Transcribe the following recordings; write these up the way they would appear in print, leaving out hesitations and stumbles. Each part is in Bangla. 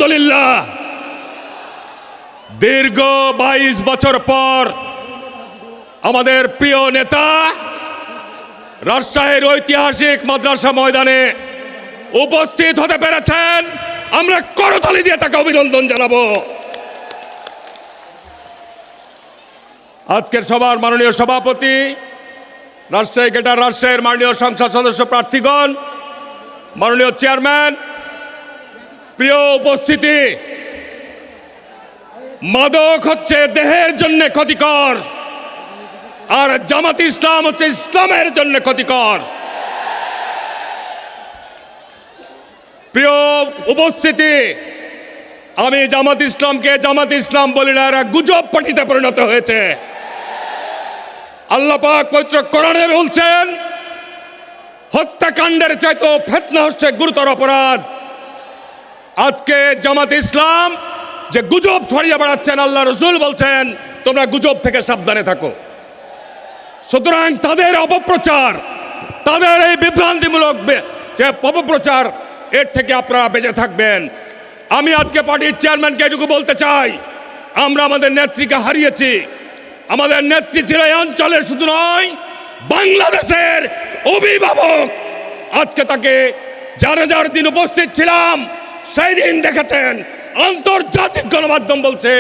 আলহামদুলিল্লাহ দীর্ঘ 22 বছর পর আমাদের প্রিয় নেতা রাজশাহীর ঐতিহাসিক মাদ্রাসা ময়দানে উপস্থিত হতে পেরেছেন। আমরা করতালি দিয়ে তাকে অভিনন্দন জানাবো। আজকের সভার মাননীয় সভাপতি, রাজশাহী গ্রেটার রাজশাহীর মাননীয় সংসদ সদস্য প্রার্থীগণ, মাননীয় চেয়ারম্যান, প্রিয় উপস্থিতি, মাদক হচ্ছে দেহের জন্য ক্ষতিকর, আর জামাত ইসলাম হচ্ছে ইসলামের জন্য ক্ষতিকর। প্রিয় উপস্থিতি, আমি জামাত ইসলামকে জামাত ইসলাম বলি না, এরা গুজব পার্টিতে পরিণত হয়েছে। আল্লাহ পাক পবিত্র কোরআনে বলছেন, হত্যাকাণ্ডের চাইতেও ফিতনা হচ্ছে গুরুতর অপরাধ। আজকে জামাত ইসলাম যে গুজব ছড়িয়ে বেড়াচ্ছেন, আল্লাহ রসুল বলছেন তোমরা গুজব থেকে সাবধানে থাকো। সুতরাং তাদের অপপ্রচার, তাদের এই বিভ্রান্তিমূলক যে অপপ্রচার, এর থেকে আপনারা বেঁচে থাকবেন। আমি আজকে পার্টির চেয়ারম্যানকে এটুকু বলতে চাই, আমরা আমাদের নেত্রীকে হারিয়েছি। আমাদের নেত্রী ছিল এই অঞ্চলের শুধু নয়, বাংলাদেশের অভিভাবক। আজকে তাকে জানাজার দিন উপস্থিত ছিলাম, সেই দিন দেখেছেন আন্তর্জাতিক গণমাধ্যম বলছে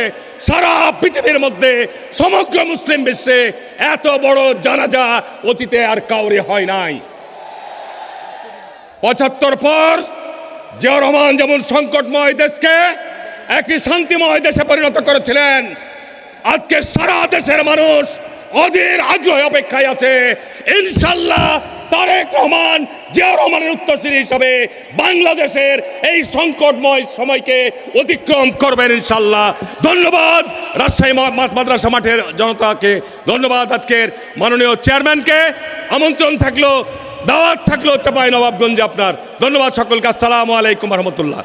সারা পৃথিবীর মধ্যে সমগ্র মুসলিম বিশ্বে এত বড় জানাজা অতীতে আর কাউরে হয় নাই। ৭৫ পর জিয়াউর রহমান যেমন সংকটময় দেশকে একটি শান্তিময় দেশে পরিণত করেছিলেন, আজকে সারা দেশের মানুষ অধীর আগ্রহে অপেক্ষায় আছে। ইনশাল্লাহ তারেক রহমান জিয়াউর রহমানের উত্তরসূরি হিসাবে বাংলাদেশের এই সংকটময় সময়কে অতিক্রম করবেন ইনশাল্লাহ। ধন্যবাদ রাজশাহী মাদ্রাসা মাঠের জনতাকে, ধন্যবাদ আজকের মাননীয় চেয়ারম্যানকে। আমন্ত্রণ থাকলো, দাওয়াত থাকলো চাঁপাইনবাবগঞ্জে আপনার। ধন্যবাদ সকলকে। আসসালামু আলাইকুম রহমতুল্লাহ।